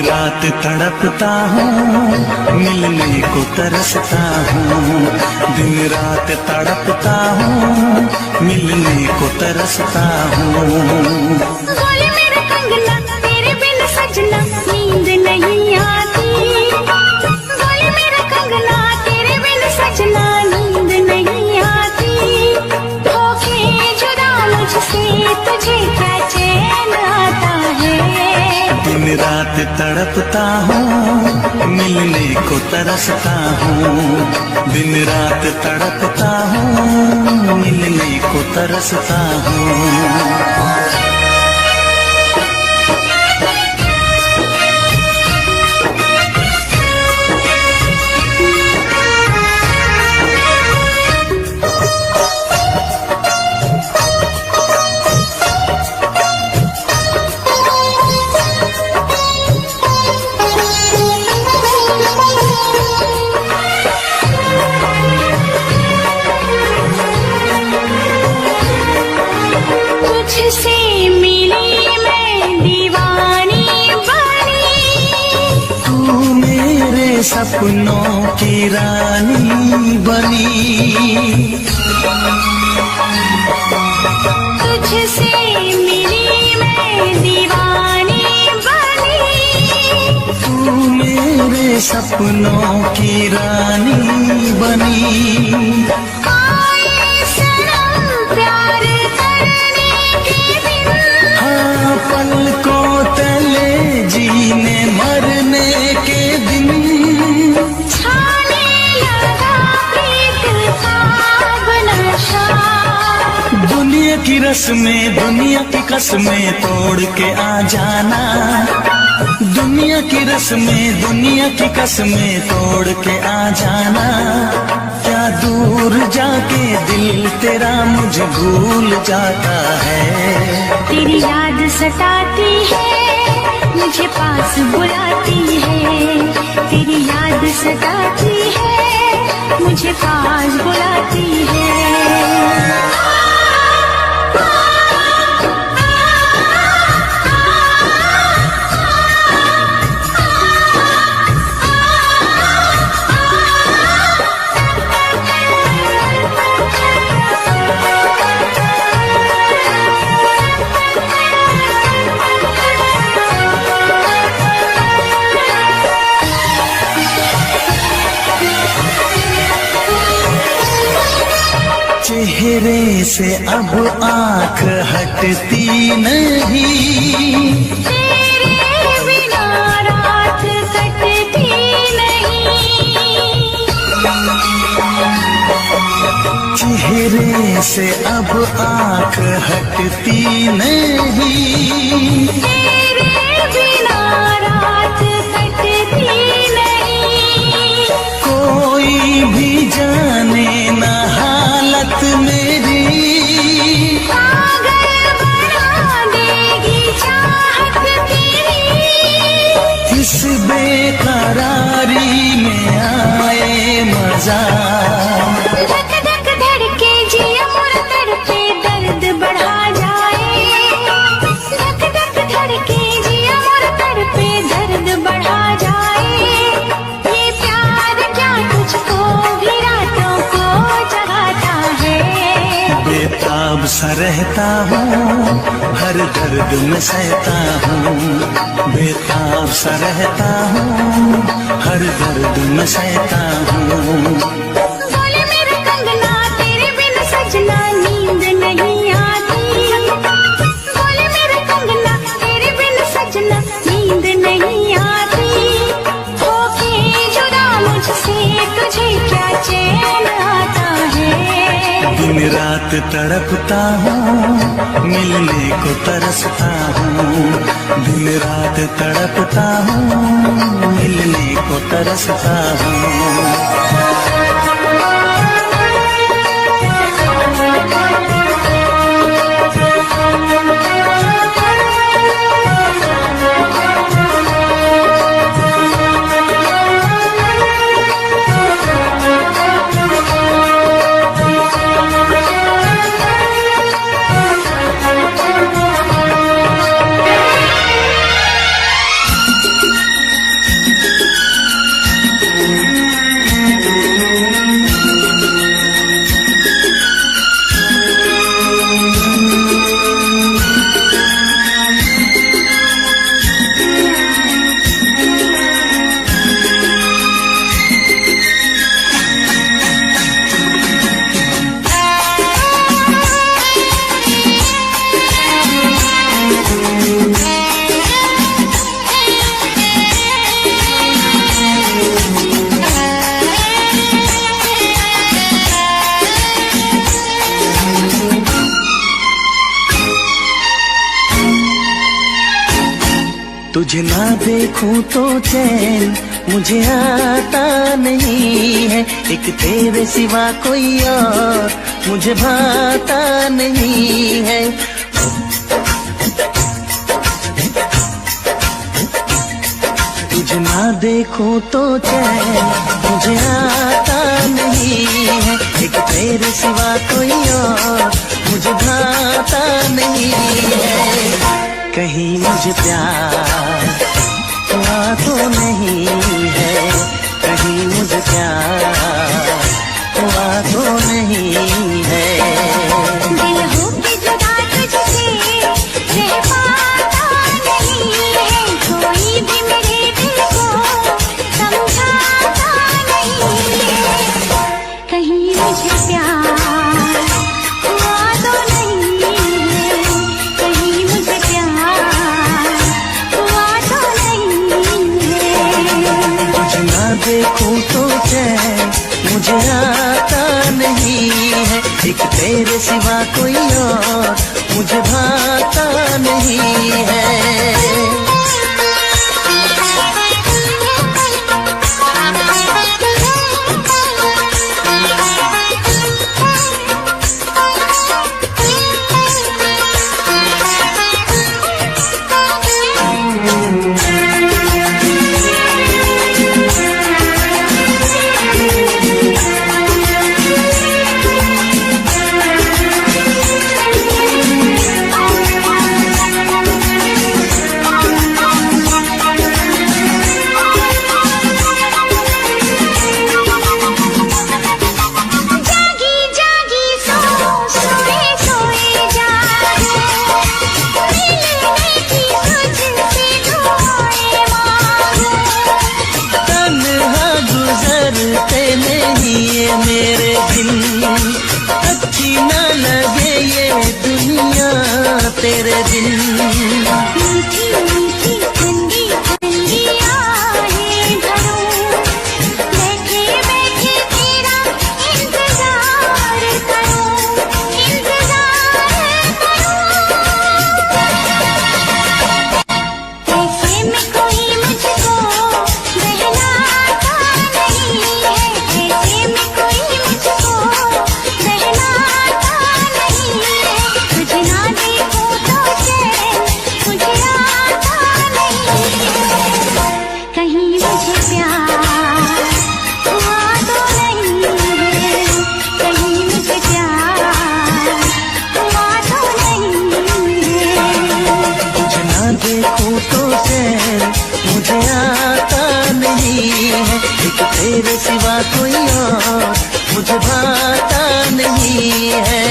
रात तड़पता हूँ, मिलने को तरसता हूँ। दिन रात तड़पता हूँ, मिलने को तरसता हूँ। बोले मेरा कंगना तेरे बिन सजना नींद नहीं आती। बोले मेरा कंगना तेरे बिन सजना नींद नहीं आती। होके जुदा मुझसे तुझे क्या चैन आता है। दिन रात तड़पता हूँ, मिलने को तरसता हूँ। दिन रात तड़पता हूँ, मिलने को तरसता हूँ। तुझसे मिली मैं दीवानी बनी। तू मेरे सपनों की रानी बनी। तुझसे मिली मैं दीवानी बनी। तू मेरे सपनों की रानी बनी। आए सनम प्यार करने के दिन। हाँ पलकों तले जीने मरने के दिन। छाने लगा प्रीत का नशा। दुनिया की रस्में दुनिया की कसमें तोड़ के आ जाना। दुनिया की रस्में दुनिया की कसमें तोड़ के आ जाना। क्या दूर जाके दिल तेरा मुझे भूल जाता है। तेरी याद सताती है मुझे पास बुलाती है। तेरी याद सताती है मुझे पास बुलाती है। चेहरे से अब आँख हटती नहीं। तेरे बिना रात कटती नहीं। चेहरे से अब आँख हटती नहीं। तेरे बिना रात कटती नहीं। कोई भी जाने ना हालत मेरी। पागल बना देगी चाहत तेरी। इस बेकरारी में आए मजा। धक धक धड़के जिया मोर तड़पे दर्द बढ़ा जाए। धक धक धड़के जिया मोर तड़पे दर्द बढ़ा जाए। ये प्यार क्या तुझको भी रातों को जगाता है। बेताब सा रहता हूँ, हर दर्द में सहता हूँ। बेताब सा रहता हूँ, हर दर्द में सहता हूँ। बोले मेरा कंगना तेरे बिन सजना नींद नहीं आती। बोले मेरा कंगना तेरे बिन सजना नींद नहीं आती। होके जुदा मुझसे तुझे क्या चैन आता है। दिन रात तड़पता हूँ, मिलने को तरसता हूँ। दिन रात तड़पता हूँ, मिलने को तरसता हूँ। तुझे ना देखूं तो चैन मुझे आता नहीं है, एक तेरे सिवा कोई और मुझे भाता नहीं है। तुझे ना देखूं तो चैन मुझे आता नहीं है, एक तेरे सिवा कोई और मुझे भाता नहीं है। कहीं मुझे प्यार हुआ तो नहीं है, कहीं मुझे प्यार हुआ तो नहीं है। दिल हो के जुदा तुझसे रह पाता नहीं है, कोई भी मेरे दिल को समझाता नहीं है। कहीं मुझे प्यार हुआ तो नहीं है, कहीं मुझे प्यार हुआ तो नहीं है। तुझे ना देखूं तो चैन मुझे आता नहीं है, एक तेरे सिवा कोई और मुझे भाता नहीं है। मेरे दिन अच्छी ना लगे ये दुनिया तेरे दिन। मीठी मीठी ठंडी ठंडी आहें भरूं, बैठे बैठे तेरा इंतजार करूं, इंतजार करूं। ऐसे में कोई मुझको बहलाता नहीं है, ऐसे में कोई मुझको बहलाता नहीं है। तुझे ना देखूं तो चैन मुझे आता नहीं है, कहीं मुझे प्यार हुआ तो नहीं है, कहीं मुझे प्यार हुआ तो नहीं है। तुझे ना देखूं तो चैन मुझे आता नहीं है, एक तेरे सिवा कोई और मुझे भाता नहीं है।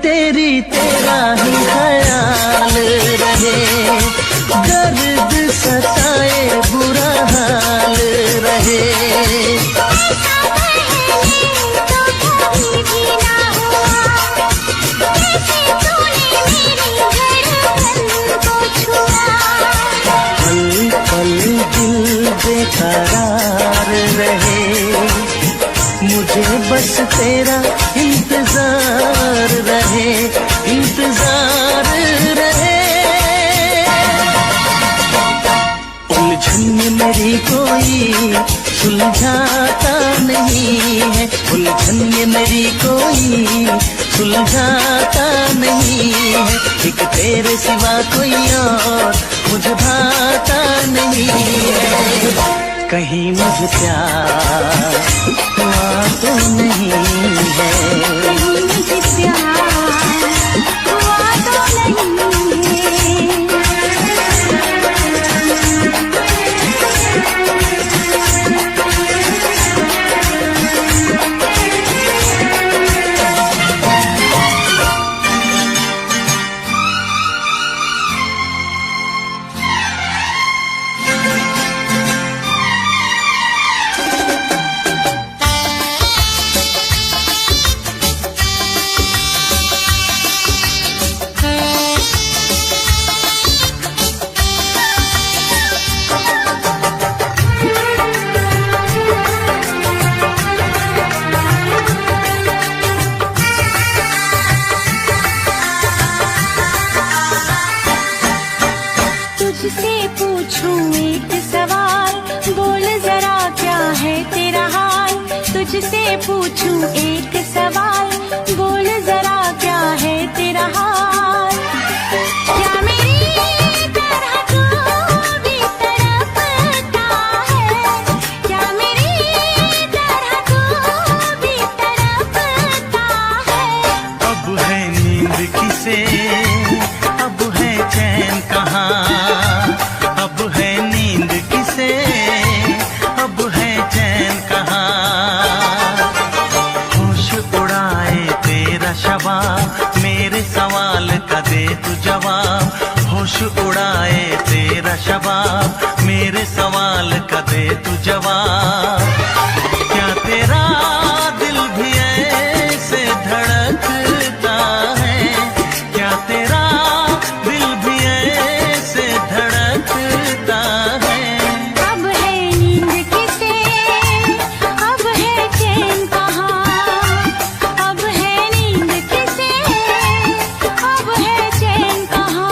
तेरी तेरा ही ख्याल रहे, दर्द सताए बुरा हाल रहे। पल पल दिल बेकरार रहे, मुझे बस तेरा इंतजार रहे, इंतजार रहे। उलझन में मेरी कोई सुलझाता नहीं है, उलझन में मेरी कोई सुलझाता नहीं है, एक तेरे सिवा कोई और मुझे भाता नहीं है। कहीं मुझे प्यार हुआ तो नहीं है, कहीं मुझे प्यार हुआ तो नहीं है। तुझसे पूछूं एक सवाल, बोल जरा क्या है तेरा हाल। तुझसे पूछूं एक सवाल, बोल जरा क्या है तेरा हाल। क्या मेरी तरह तू भी तड़पता है, क्या मेरी तरह तू भी तड़पता है। अब है नींद किसे, अब है चैन कहाँ। अब है नींद किसे, अब है चैन कहाँ। होश उड़ाए तेरा शबाब, मेरे सवाल का दे तू जवाब। होश उड़ाए तेरा शबाब, मेरे सवाल का दे तू जवाब। क्या तेरा दिल भी ऐसे धड़कता है, क्या तेरा दिल भी ऐसे धड़कता है। अब है नींद किसे, अब है चैन कहाँ। अब है नींद किसे, अब है चैन कहाँ।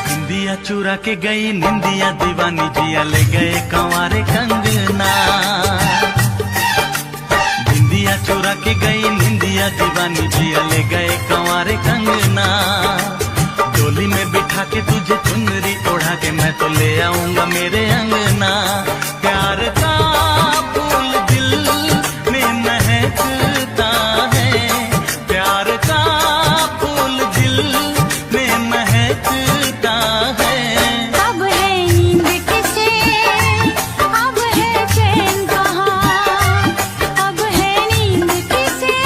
निंदिया चुरा के गई निंदिया दीवानी, जिया ले गए कंवारे कंगना। निंदिया चुरा के गई निंदिया दीवानी, जिया ले गए कंवारे कंगना। डोली में बिठा के तुझे चुनरी ओढ़ा के मैं तो ले आऊंगा मेरे अंगना। प्यार का फूल दिल में महकता है, प्यार का फूल दिल में महकता है। अब है नींद किसे, अब है चैन कहाँ। अब है नींद किसे,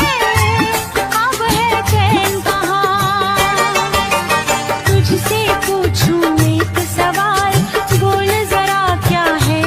अब है चैन कहाँ। तुझसे पूछूं एक सवाल, बोल जरा क्या है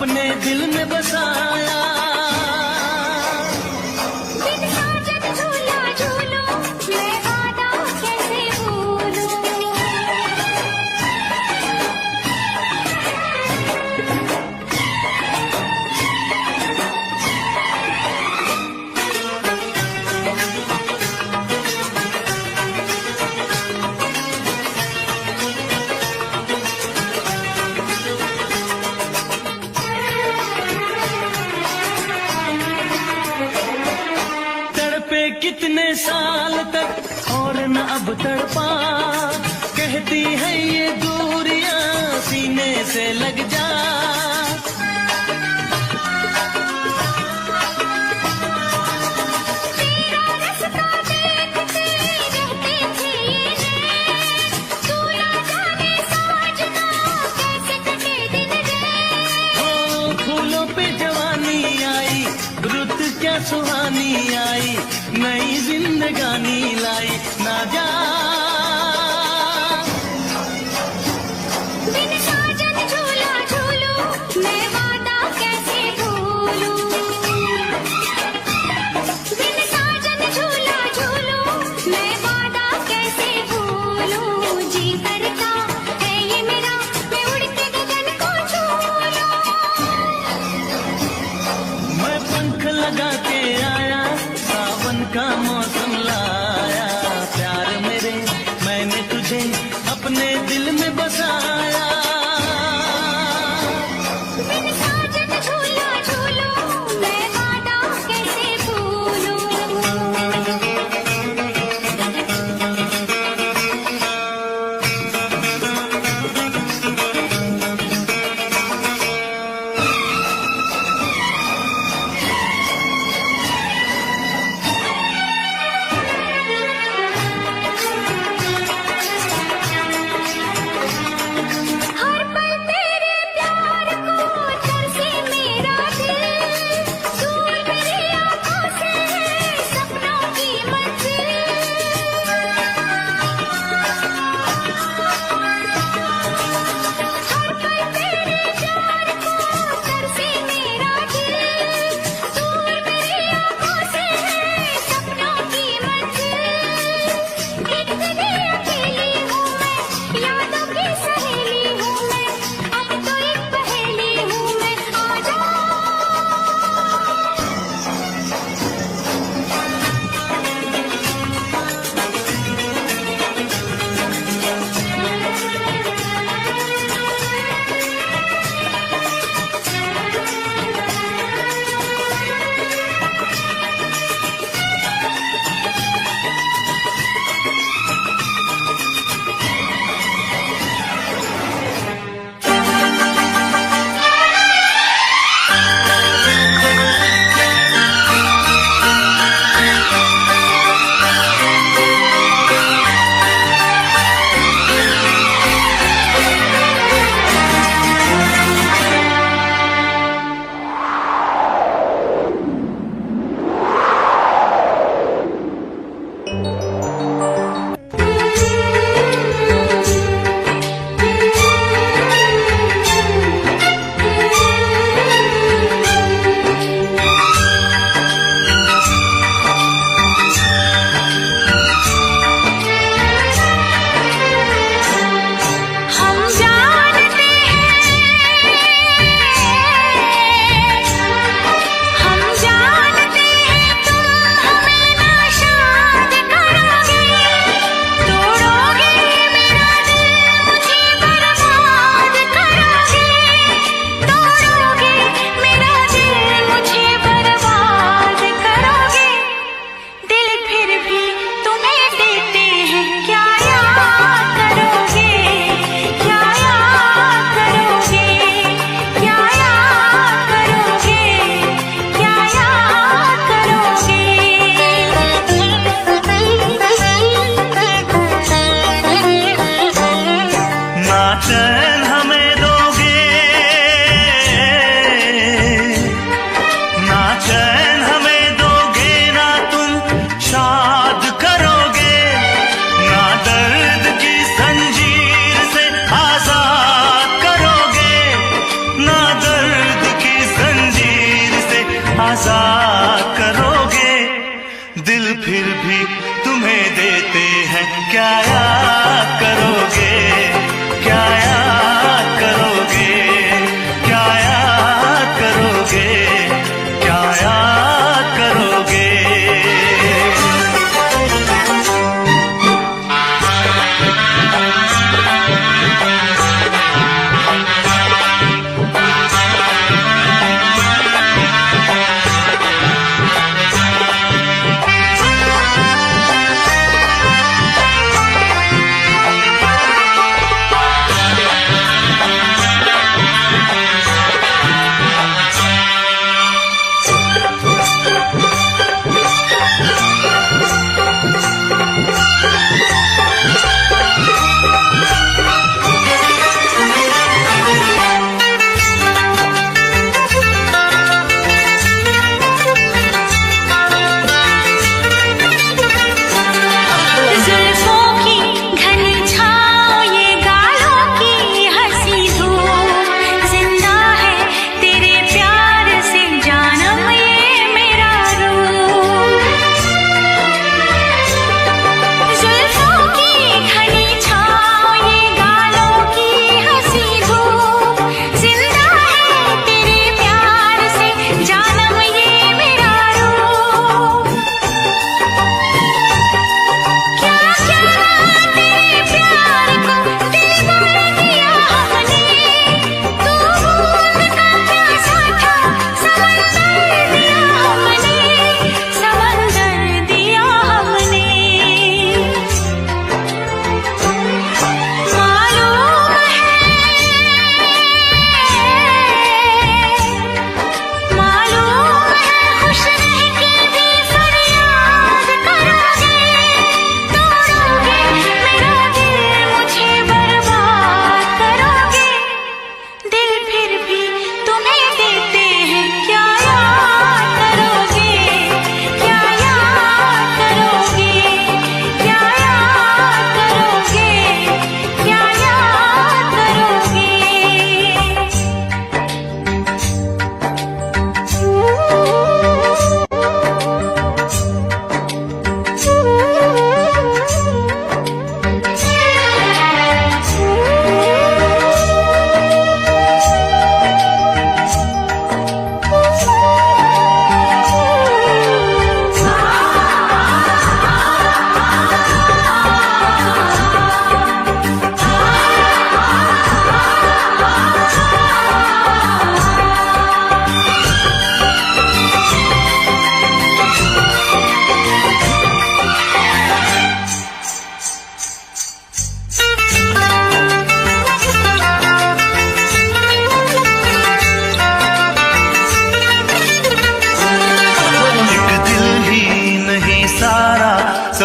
अपने दिल में बसाया। बिन साजन झूला झूलूं, मैं वादा कैसे भूलूं। तड़पे कितने साल तक और न अब तड़पा, कहती है ये दूरियां सीने से लग जा। तेरा रास्ता देखते रहते थे ये नैन, तू ना जाने साजना कैसे कटे दिन रैन। ओ फूलों पे जवानी आई, रुत क्या सुहानी आई, नई जिंदगानी लाई ना जा। बिन साजन झूला झूलूं, मैं वादा कैसे भूलूं। बिन साजन झूला झूलूं, मैं वादा कैसे भूलूं। जी करता है ये मेरा, मैं उड़ के गगन को छू लूं। मैं पंख लगा के आया, सावन का मौसम लाया। प्यार मेरे मैंने तुझे अपने दिल में बसाया। बिन साजन झूला झूलूं, मैं वादा कैसे भूलूं। हर पल तेरे प्यार को तरसे मेरा दिल, दूर मेरी आँखों से सपनों की मंजिल। हर पल तेरे प्यार को तरसे मेरा दिल, दूर मेरी आँखों से सपनों की मंजिल। एक तेरी अकेली हूँ मैं, यादों की सहेली हूँ मैं, अब तो एक पहेली हूँ मैं। आजा हम जानते हैं तुम हमें नाशाद करोगे, तोड़ोगे मेरा दिल मुझे बर्बाद करोगे, तोड़ोगे मेरा दिल मुझे बर्बाद करोगे। दिल फिर भी तुम्हें देते हैं, क्या याद करोगे, क्या याद करोगे, क्या याद करोगे, क्या याद करोगे। ना चैन हमें दोगे, ना चैन हमें दोगे, ना तुम शाद करोगे, ना दर्द की जंजीर से आजाद करोगे, ना दर्द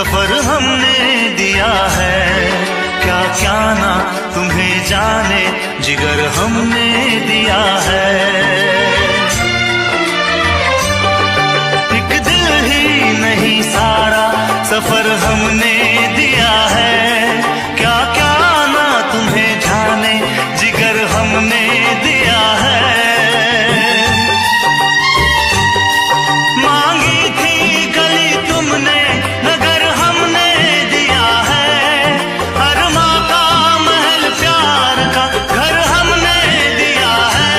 सफर हमने दिया है, क्या क्या ना तुम्हें जाने जिगर हमने दिया है। एक दिल ही नहीं सारा सफर हमने दिया है, क्या क्या ना तुम्हें जाने जिगर हमने दिया है। मांगी थी गली तुमने नगर हमने दिया है, अरमा का महल प्यार का घर हमने दिया है,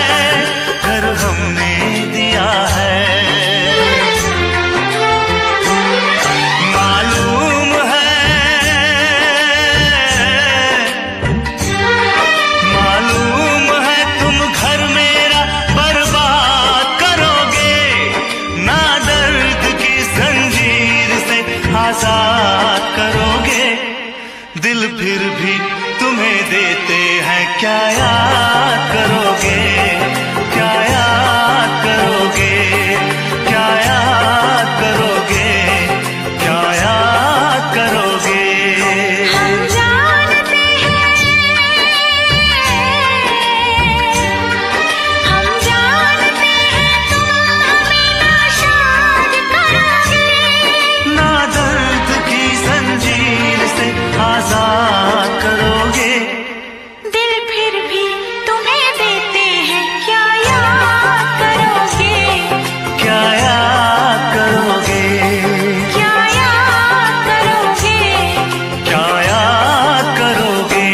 घर हमने दिया है। मालूम है तुम घर मेरा बर्बाद करोगे, ना दर्द की जंजीर से आजाद करोगे। दिल फिर भी तुम्हें देते हैं, क्या याद करोगे, क्या याद करोगे, क्या याद करोगे, क्या याद करोगे। हम जानते हैं, हम जानते हैं तुम हमें नाशाद करोगे। ना दर्द की जंजीर से आजाद करोगे। दिल फिर भी तुम्हें देते हैं, क्या याद करोगे, क्या याद करोगे, क्या याद करोगे। क्या याद करोगे।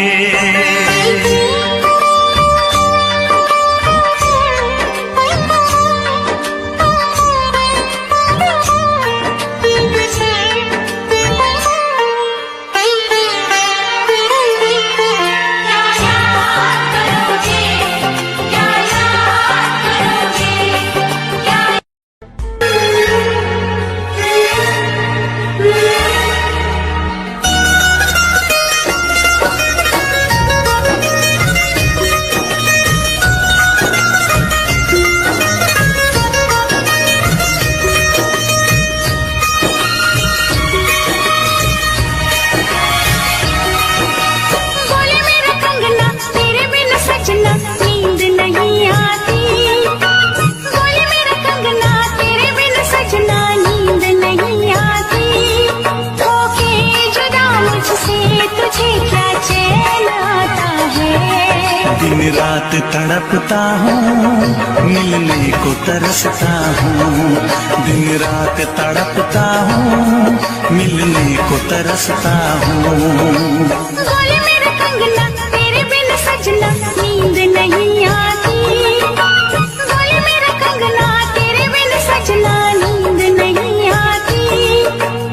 बोले मेरा कंगना तेरे बिन सजना नींद नहीं आती। बोले मेरा कंगना तेरे बिन सजना नींद नहीं आती। होके जुदा मुझसे तुझे क्या चैन आता है। दिन रात तड़पता हूँ, मिलने को तरसता हूँ। दिन रात तड़पता हूँ, मिलने को तरसता हूँ। बोले मेरा कंगना तेरे बिन सजना नींद नहीं आती। बोले मेरा कंगना तेरे बिन सजना नींद नहीं आती।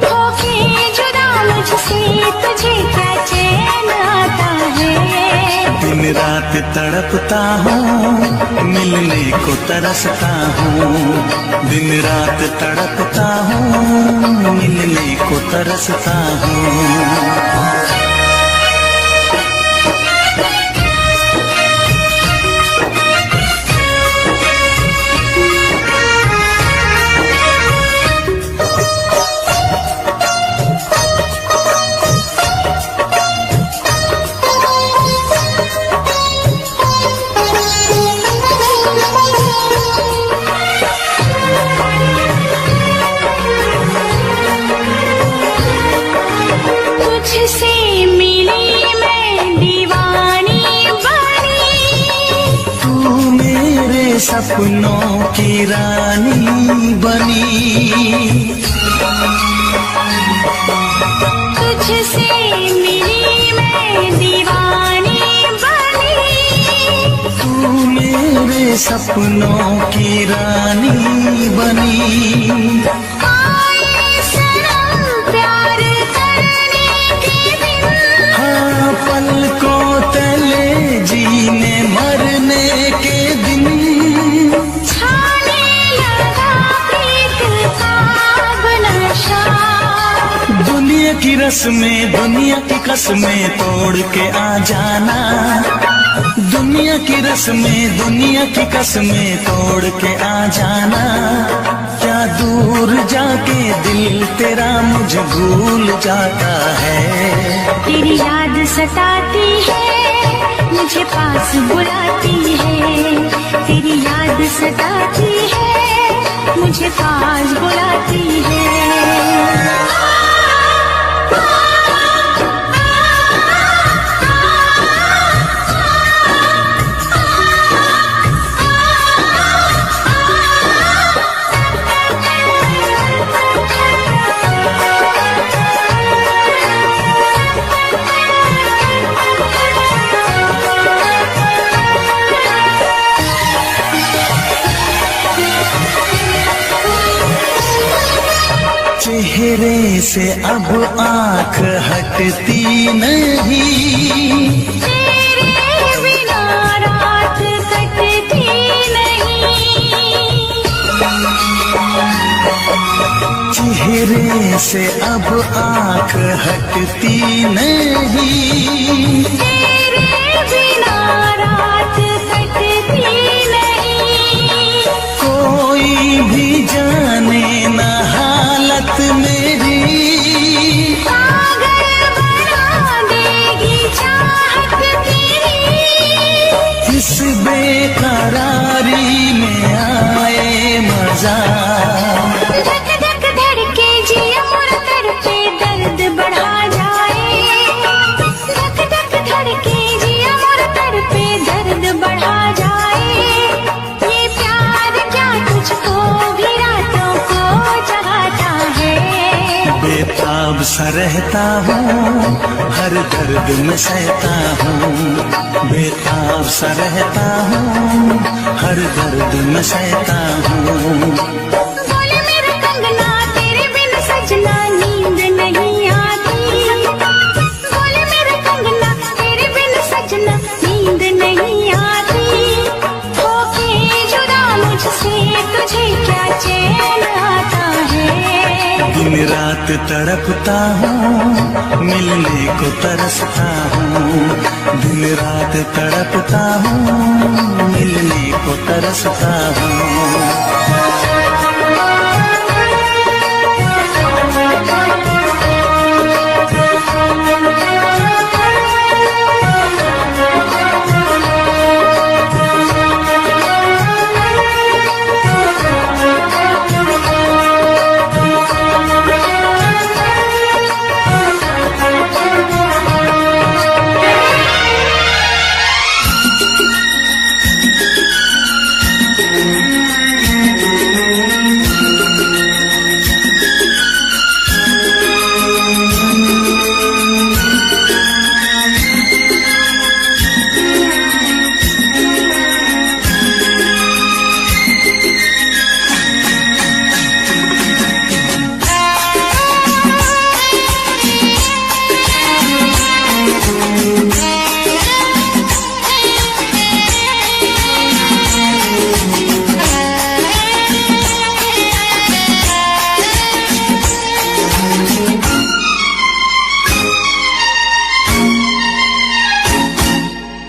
होके जुदा मुझसे तुझे क्या चैन आता है। दिन रात तड़पता हूँ, मिलने को तरसता हूँ। दिन रात तड़पता हूँ, मिलने को तरसता हूँ। तुझसे मिली मैं दीवानी बनी। तू मेरे सपनों की रानी बनी। तुझसे मिली मैं दीवानी बनी। तू मेरे सपनों की रानी बनी। आए सनम प्यार करने के दिन। हाँ, पलकों तले जीने मरने के दिन। छाने लगा प्रीत का नशा। दुनिया की रस्में, दुनिया की कसमें तोड़ के आ जाना। दुनिया की रस्में, दुनिया की कसमें तोड़ के आ जाना। क्या दूर जाके दिल तेरा मुझे भूल जाता है। तेरी याद सताती है, मुझे पास बुलाती है। तेरी याद सताती है, मुझे पास बुलाती है। चेहरे से अब आँख हटती नहीं, तेरे बिना रात कटती नहीं। चेहरे से अब आँख हटती नहीं, तेरे बिना रात कटती नहीं। कोई भी जाने न हालत मेरी, पागल बना देगी चाहत तेरी। इस बेकरारी में आए मजा। धक धक धड़के जिया मोर तड़पे दर्द बढ़ा जाए। धक धक धड़के जिया मोर तड़पे दर्द बढ़ा जाए। ये प्यार क्या तुझको भी रातों को जगाता है। बेताब सा रहता हूँ, हर दर्द में सहता हूँ। बेताब सा रहता हूँ, हर दर्द में सहता हूँ। बोले मेरा कंगना तेरे बिन सजना नींद नहीं आती। बोले मेरा कंगना तेरे बिन सजना नींद नहीं आती। होके जुदा मुझसे तुझे क्या चैन आता है। दिन रात तड़पता हूँ, मिलने को तरसता हूँ। दिन रात तड़पता हूँ, मिलने को तरसता हूँ।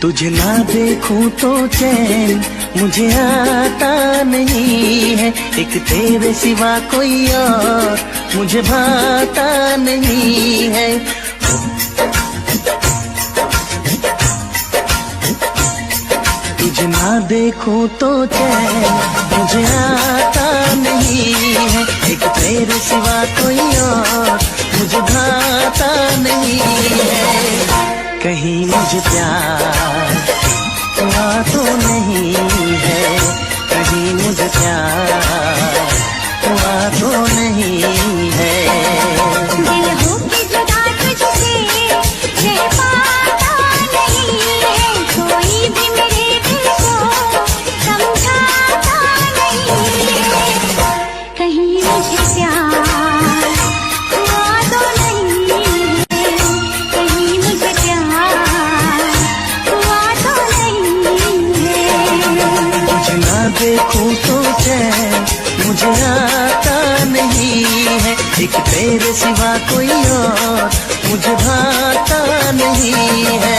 तुझे ना देखूं तो चैन मुझे आता नहीं है। एक तेरे सिवा कोई और मुझे भाता नहीं है। तुझे ना देखूं तो चैन मुझे आता नहीं है। एक तेरे सिवा कोई और मुझे भाता नहीं है। कहीं मुझे प्यार हुआ तो नहीं है। कहीं मुझे प्यार हुआ तो नहीं है। दिल हो के जुदा तुझसे रह पाता नहीं है। कोई भी मेरे दिल को समझाता नहीं है। कहीं मुझे प्यार हुआ तो नहीं है। कहीं मुझे प्यार हुआ तो नहीं है। तुझे ना देखूं तो चैन मुझे आता नहीं है। एक तेरे सिवा कोई और मुझे भाता नहीं है।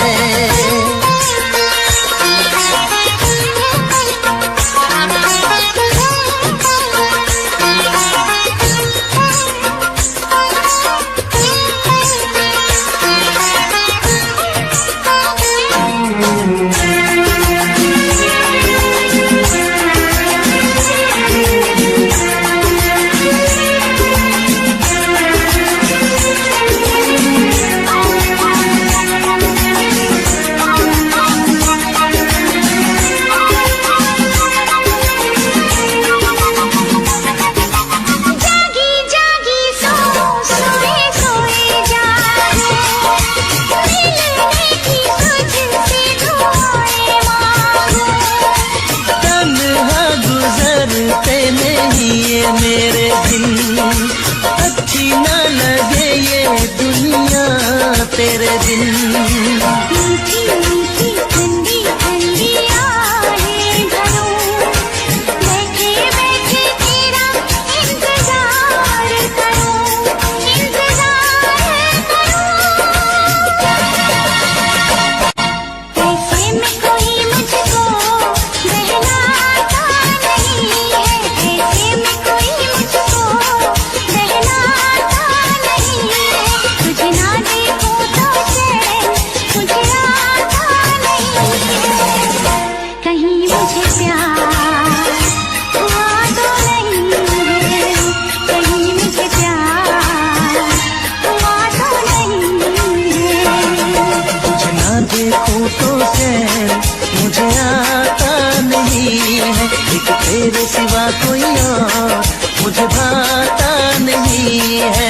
तेरे सिवा कोई और मुझे भाता नहीं है।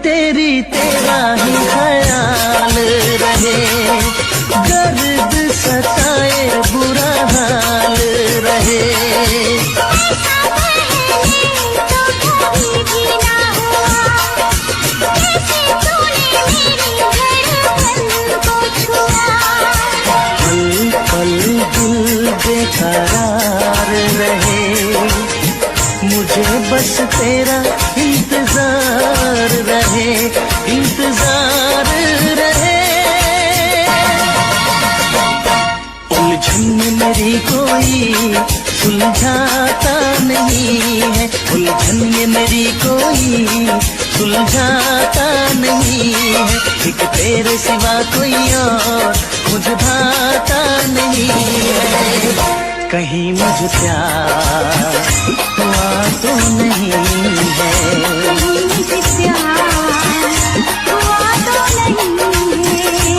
तेरी तेरा ही ख्याल रहे, दर्द सताए बुरा हाल रहे। पल पल दिल बेकरार रहे, मुझे बस तेरा इंतजार रहे, इंतजार रहे। उलझन में मेरी कोई सुलझाता नहीं है, उलझन में मेरी कोई सुलझाता नहीं है। एक तेरे सिवा कोई और मुझे भाता नहीं है। कहीं मुझे प्यार हुआ तो नहीं है, कहीं मुझे प्यार हुआ तो नहीं है।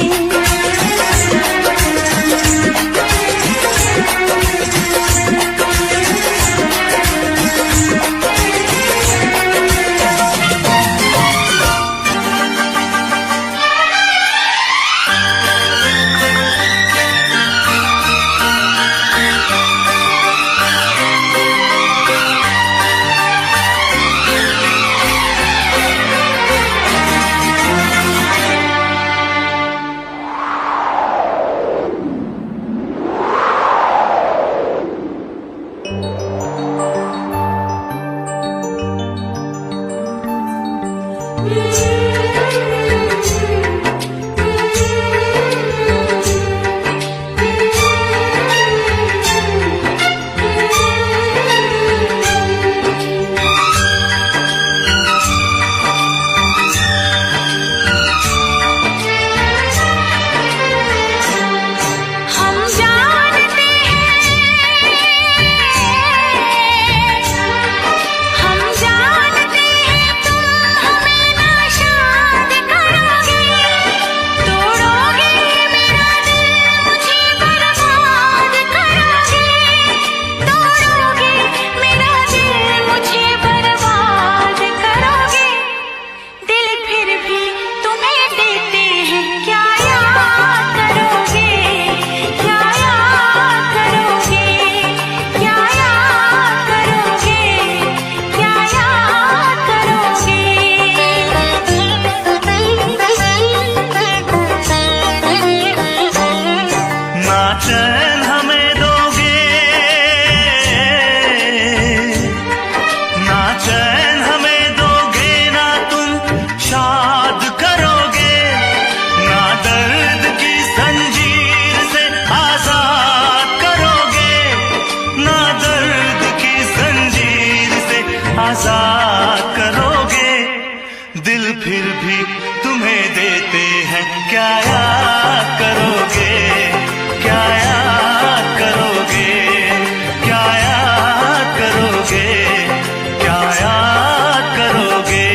आजाद करोगे, दिल फिर भी तुम्हें देते हैं, क्या याद करोगे, क्या याद करोगे, क्या याद करोगे, क्या याद करोगे।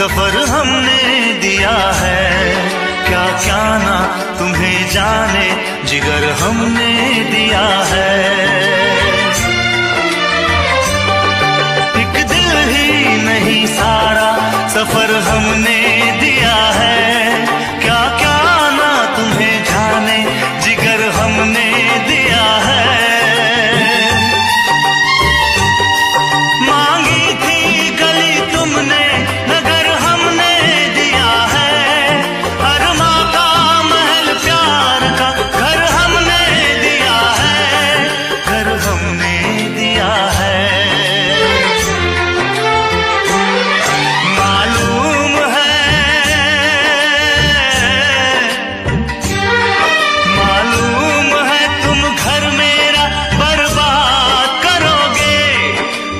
सफर हमने दिया है, क्या क्या ना तुम्हें जाने जिगर हमने दिया है। एक दिल ही नहीं सारा सफर हमने दिया है, क्या क्या ना तुम्हें जाने जिगर हमने दिया है। मांगी थी गली तुमने नगर हमने दिया है, अरमा का महल प्यार का घर हमने दिया है, घर हमने दिया है। मालूम है तुम घर मेरा बर्बाद करोगे,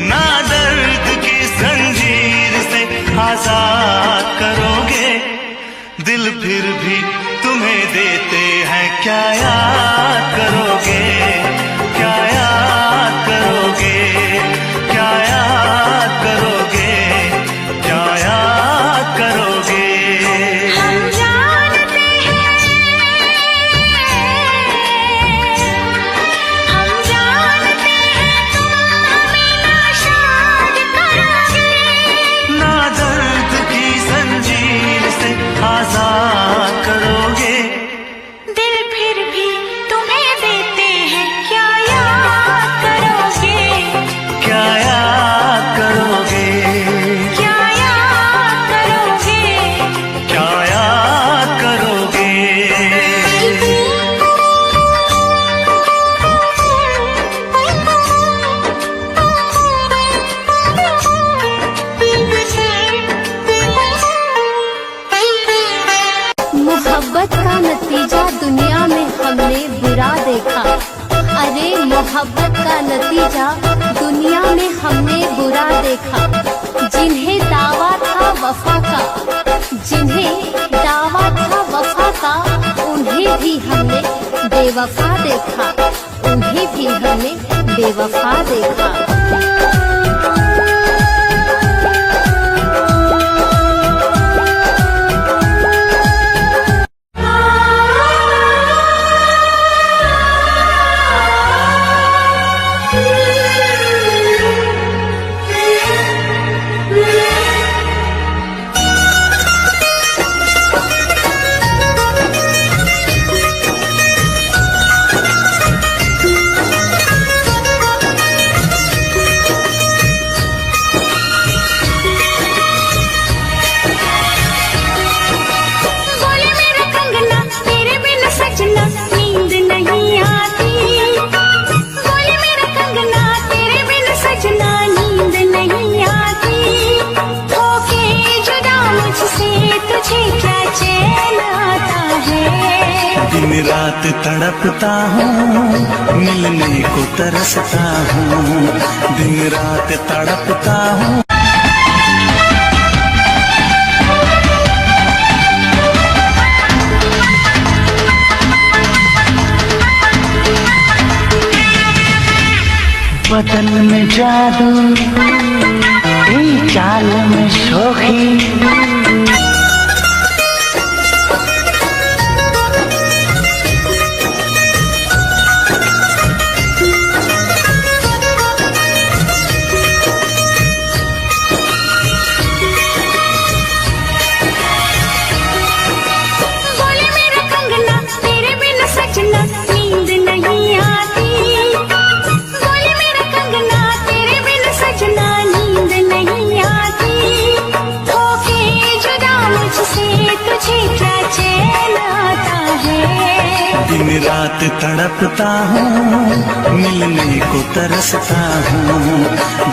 ना दर्द की जंजीर से आजाद करोगे। दिल फिर भी तुम्हें देते हैं, क्या याद करोगे, क्या याद करोगे, क्या याद करोगे, क्या याद करोगे। हम जानते हैं, हम जानते हैं तुम हमें नाशाद करोगे। ना दर्द की जंजीर से आजाद करोगे। दिल फिर भी तुम्हें देते हैं, क्या याद करोगे, क्या याद करोगे, क्या याद करोगे। क्या याद करोगे। मोहब्बत का नतीजा दुनिया में हमने बुरा देखा। अरे मोहब्बत का नतीजा दुनिया में हमने बुरा देखा। जिन्हें दावा था वफा का, जिन्हें दावा था वफा का, उन्हें भी हमने बेवफा देखा, उन्हें भी हमने बेवफा देखा। बोले मेरा कंगना तेरे बिन सजना नींद नहीं आती। बोले मेरा कंगना तेरे बिन सजना नींद नहीं आती। होके जुदा मुझसे तुझे क्या चैन आता है। दिन रात तड़पता हूँ, मिलने को तरसता हूँ, दिन रात तड़पता हूँ। बदन में जादू, चाल में शोखी, बोले मेरा कंगना तेरे बिन सजना नींद नहीं आती। बोले मेरा कंगना तेरे बिन सजना नींद नहीं आती। होके जुदा मुझसे तुझे क्या चैन आता है। दिन रात तड़पता हूँ, मिलने को तरसता हूँ,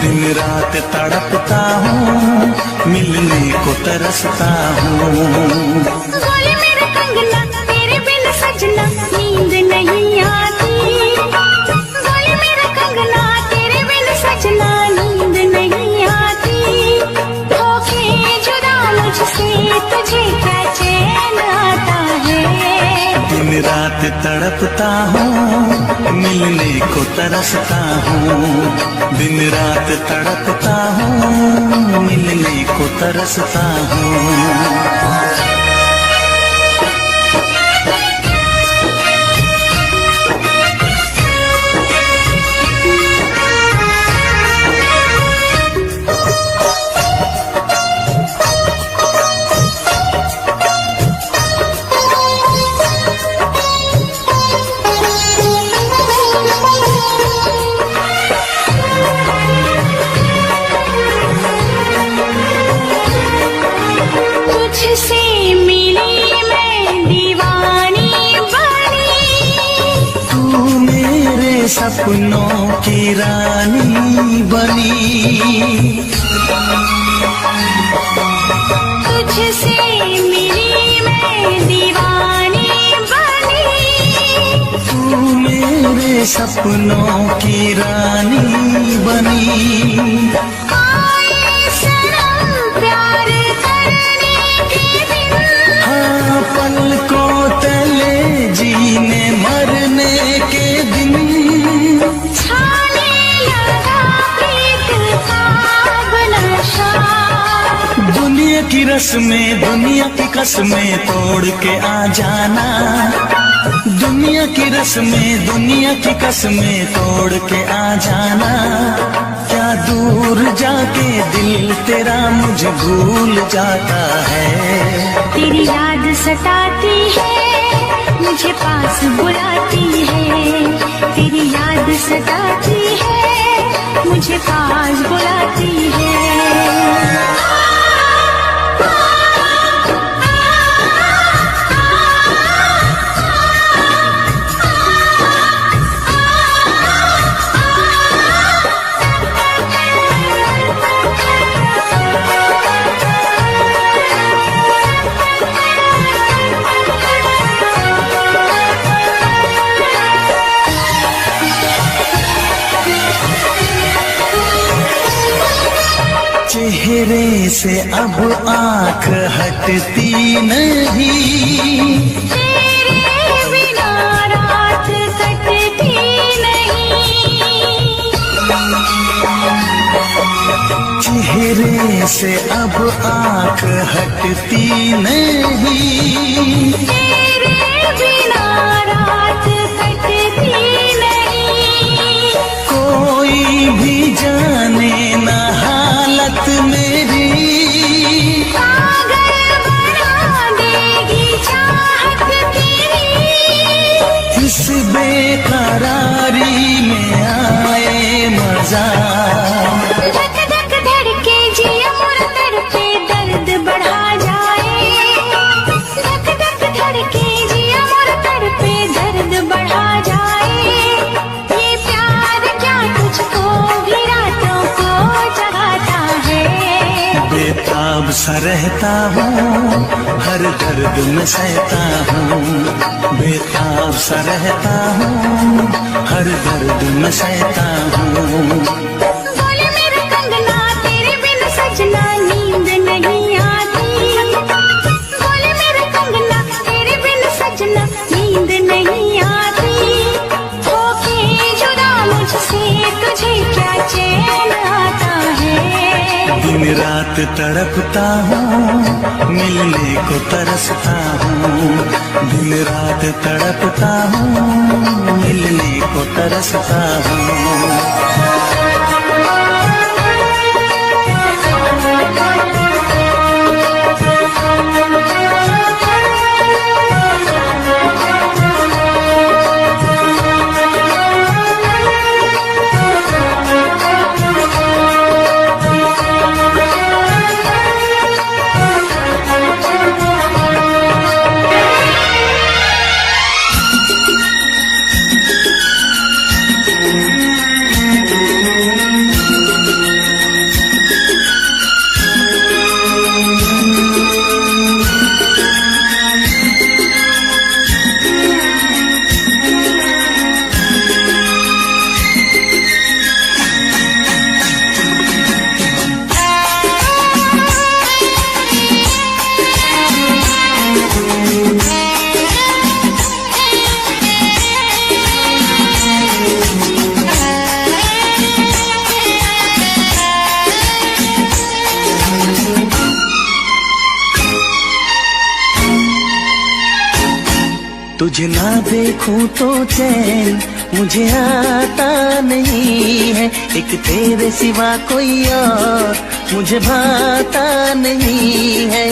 दिन रात तड़पता हूँ, मिलने को तरसता हूँ। बोले मेरा कंगना तेरे बिन सजना नींद नहीं आती। बोले मेरा कंगना तेरे बिन सजना नींद नहीं आती। होके जुदा मुझसे तुझे क्या चैन आता है। दिन रात तड़पता हूँ, हूँ, मिलने को तरसता हूँ, दिन रात तड़पता हूँ, मिलने को तरसता हूँ। तुझसे मिली मैं दीवानी बनी, तू मेरे सपनों की रानी बनी। तुझसे मिली मैं दीवानी बनी, तू मेरे सपनों की रानी बनी। आए सनम प्यार करने के दिन, हाँ पलकों तले जीने मरने के दिन, छाने लगा प्रीत का नशा। दुनिया की रस्में दुनिया की कसमें तोड़ के आ जाना, दुनिया की रस्में दुनिया की कसमें तोड़ के आ जाना। क्या दूर जाके दिल तेरा मुझे भूल जाता है। तेरी याद सताती है, मुझे पास बुलाती है। तेरी याद सताती है, मुझे पास बुलाती है। चेहरे से अब आंख हटती नहीं, तेरे बिना रात कटती नहीं। चेहरे से अब आंख हटती नहीं, तेरे बिना रात कटती नहीं। कोई भी जाने ना हालत मेरी, पागल बना देगी चाहत तेरी। इस बेकरारी में आए मजा। धक धक धड़के जिया मोर तड़पे दर्द बढ़ा जाए। धक धक धड़के जिया मोर तड़पे दर्द बढ़ा जाए। ये प्यार क्या तुझको भी रातों को जगाता है। बेताब सा रहता हूँ, हर दर्द में सहता हूँ, बेताब सा रहता हूँ, हर दर्द में सहता हूँ। बोले मेरा कंगना तेरे बिन सजना नींद नहीं आती। बोले मेरा कंगना तेरे बिन सजना नींद नहीं आती। होके जुदा मुझसे तुझे क्या चैन आता है। दिन रात तड़पता हूँ, मिलने को तरसता हूँ, दिन रात तड़पता हूँ, मिलने को तरसता हूँ। तुझे ना देखूं तो चैन मुझे आता नहीं है, एक तेरे सिवा कोई और मुझे भाता नहीं है।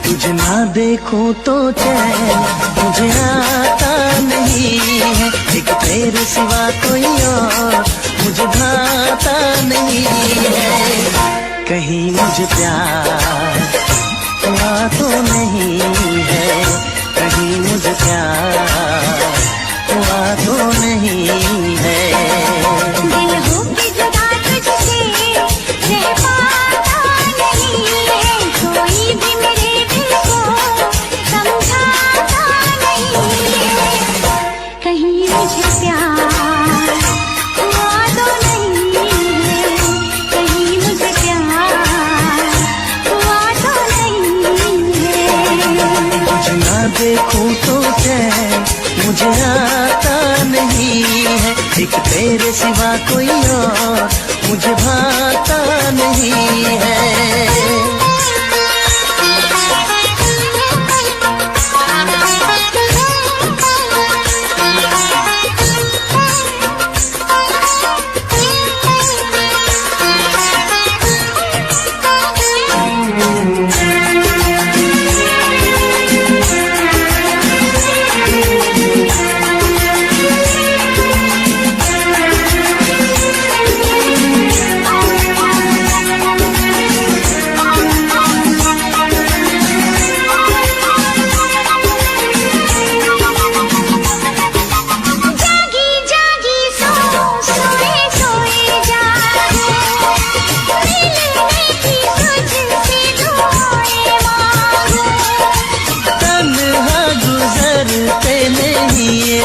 तुझे ना देखूं तो चैन मुझे आता नहीं है, एक तेरे सिवा कोई और मुझे भाता नहीं है। कहीं मुझे प्यार हुआ तो नहीं है, कहीं मुझे प्यार हुआ तो नहीं है। दिल हो के जुदा तुझसे रह पाता नहीं है, कोई भी मेरे दिल को समझाता नहीं है। कहीं मुझे प्यार हुआ तो नहीं है, कहीं मुझे प्यार हुआ तो नहीं है। तुझे ना देखूं तो चैन मुझे आता नहीं है, एक तेरे सिवा कोई और मुझे भाता नहीं है।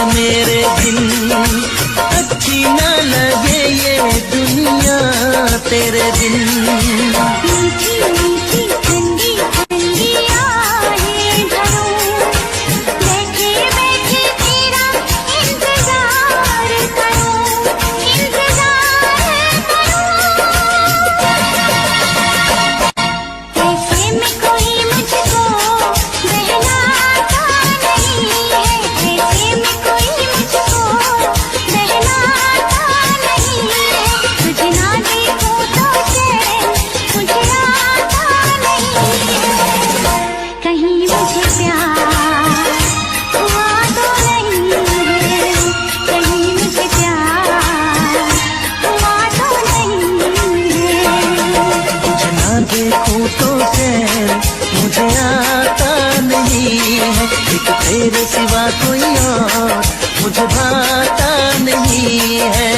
मेरे दिल अच्छी न लगे ये दुनिया तेरे दिल। मीठी मीठी ठंडी ठंडी आहें भरूं, बैठे बैठे तेरा इंतजार करूं, इंतजार करूं। ऐसे में कोई मुझको बहलाता नहीं है, ऐसे में कोई मुझको बहलाता नहीं है। तुझे ना देखूं तो चैन मुझे आता नहीं है, कहीं मुझे प्यार हुआ तो नहीं है, कहीं मुझे प्यार हुआ तो नहीं है। तुझे ना देखूं तो चैन मुझे आता नहीं है, एक तेरे सिवा कोई और मुझे भाता नहीं है।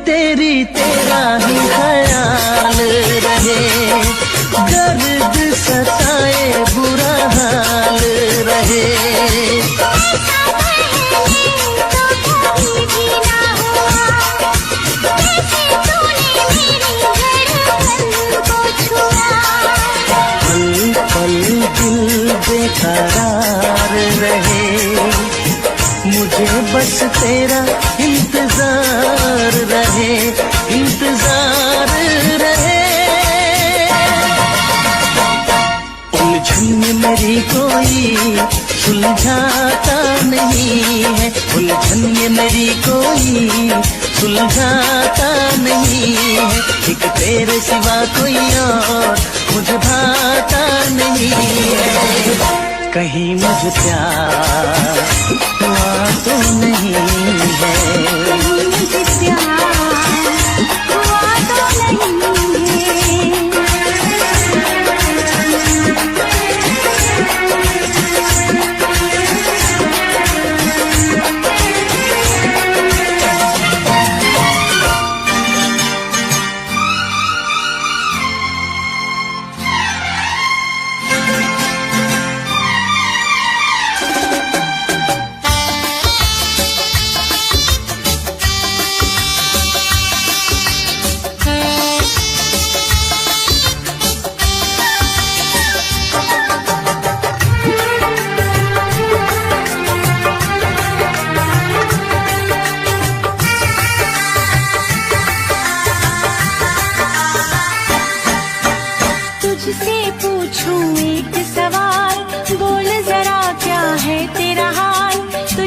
तेरी तेरा ही ख्याल रहे, दर्द सताए बुरा हाल रहे। पल पल दिल बेकरार रहे, मुझे बस तेरा इंतजार रहे, इंतजार रहे। उलझन में मेरी कोई सुलझाता नहीं है, उलझन में मेरी कोई सुलझाता नहीं है, एक तेरे सिवा कोई और मुझे भाता नहीं है। कहीं मुझे प्यार हुआ तो नहीं है, कहीं मुझे प्यार हुआ तो नहीं है।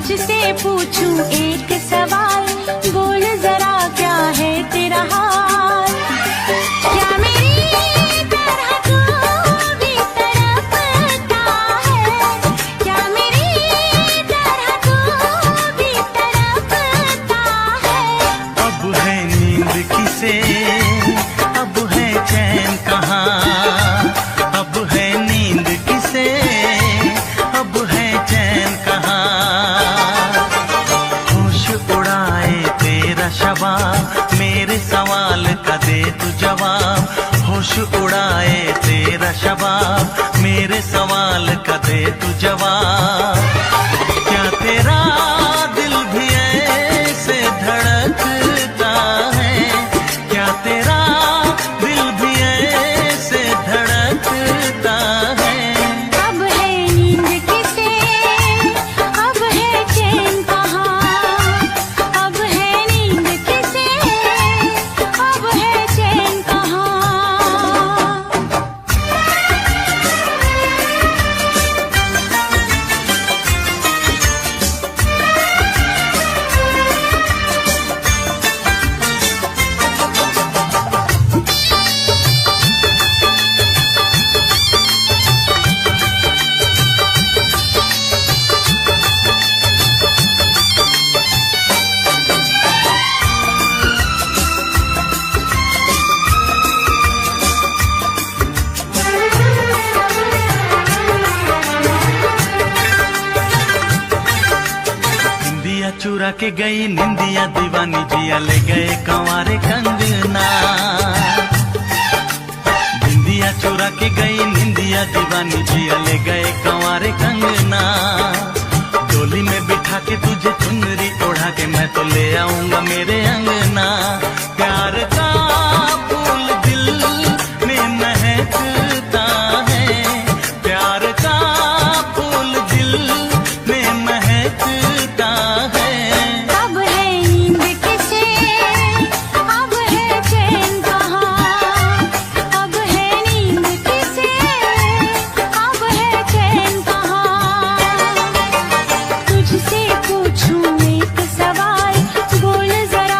तुझसे पूछूं एक सवाल, बोल जरा क्या है तेरा हाल। क्या मेरी तरह तू भी तड़पता है, क्या मेरी तरह तू भी तड़पता है। अब है नींद किसे, अब है चैन कहाँ, अब है नींद किसे, अब है चैन कहाँ। होश उड़ाए तेरा शबाब, मेरे सवाल का दे तू जवाब। होश उड़ाए तेरा शबाब, मेरे सवाल का दे तू जवाब। क्या तेरा दिल भी ऐसे धड़कता है, क्या तेरा दिल भी ऐसे धड़कता है। अब है नींद किसे, अब है चैन कहाँ, अब है नींद किसे, अब है चैन कहाँ। निंदिया चुरा के गई निंदिया दीवानी, जिया ले गए कंवारे कंगना। निंदिया चुरा के गई निंदिया दीवानी, जिया ले गए कंवारे कंगना। डोली में बिठा के तुझे चुनरी ओढ़ा के मैं तो ले आऊंगा मेरे अंगना। प्यार का फूल दिल में महकता है, प्यार का फूल दिल में महकता है। अब है नींद किसे, अब है चैन कहाँ, अब है नींद किसे, अब है चैन कहाँ। तुझसे पूछूं एक सवाल, बोल जरा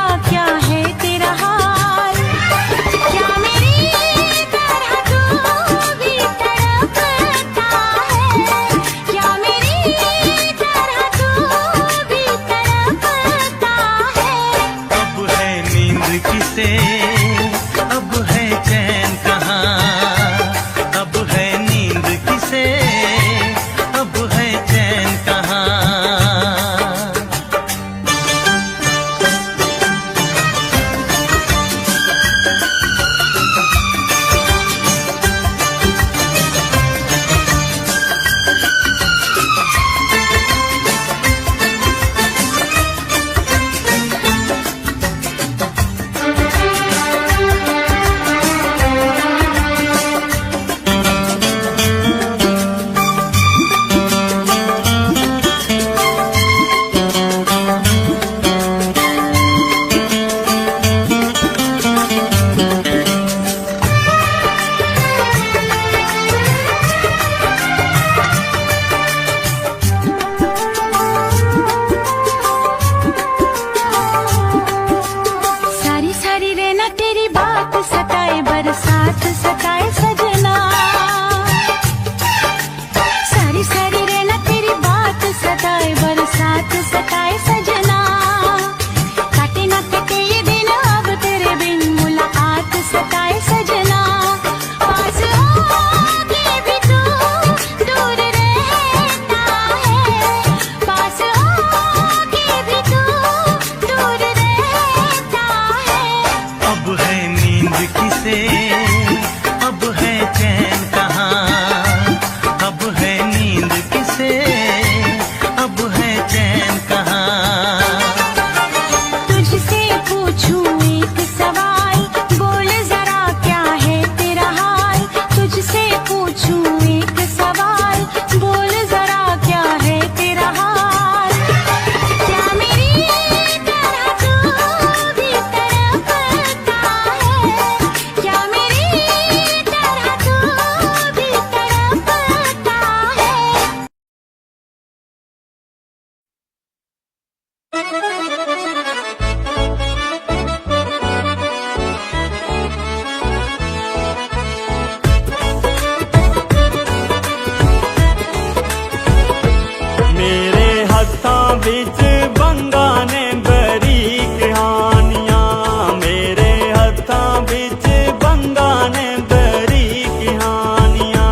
बिच बंगा ने बरी कहानियां, मेरे हत्थां बिच बंगा ने बरी कहानियां।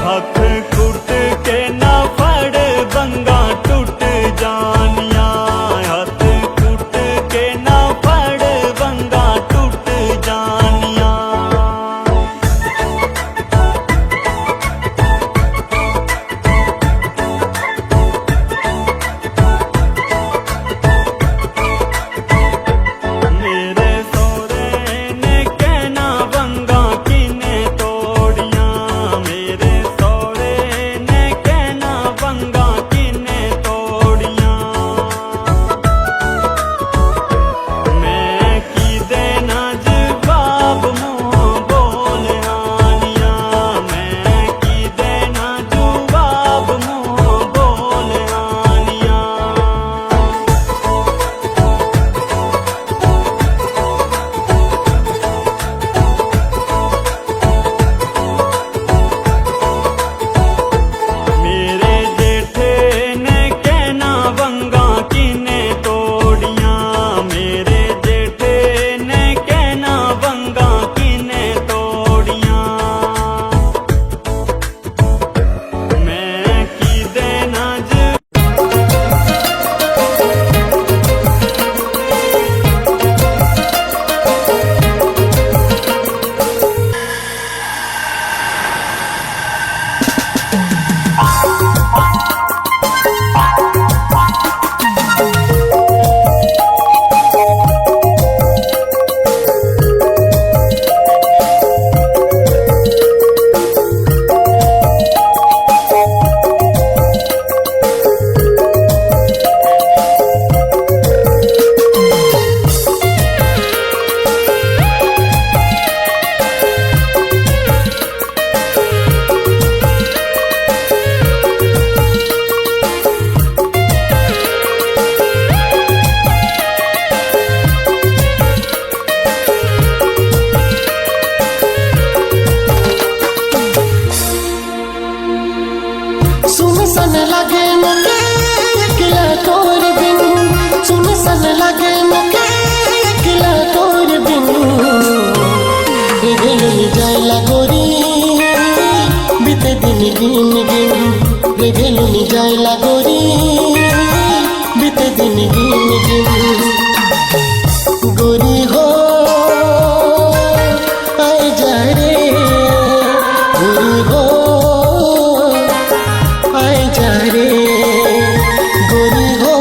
हथ कुट के ना फड़ बंगा टूट जानियां, हथ कुट के ना फड़ बंगा टूट जानियां। मेरे सोरे ने कहना बंगा किने तोड़ियां, मेरे सोरे ने कहना बंगा किने तोड़ियां। मैं की देना जवाब मुँह बोले आनियां, मैं की देना जवाब मुँह बोले आनियां। मेरे जेठे ने कहना बंगा किने तोड़ियां, मेरे जेठे ने कहना बंगा किने तोड़ियां। मैं की देना सुनसन लगे मुके अकेला तोर बिन, सुनसन लगे मुके अकेला तोर बिन। रेगेलु नी जायला गोरी बीते दिन गिन गिन, रेगेलु नी जायला गोरी बीते दिन गिन गिन। गोरी हो आए जा रे, गोरी हो आए जा रे, गोरी हो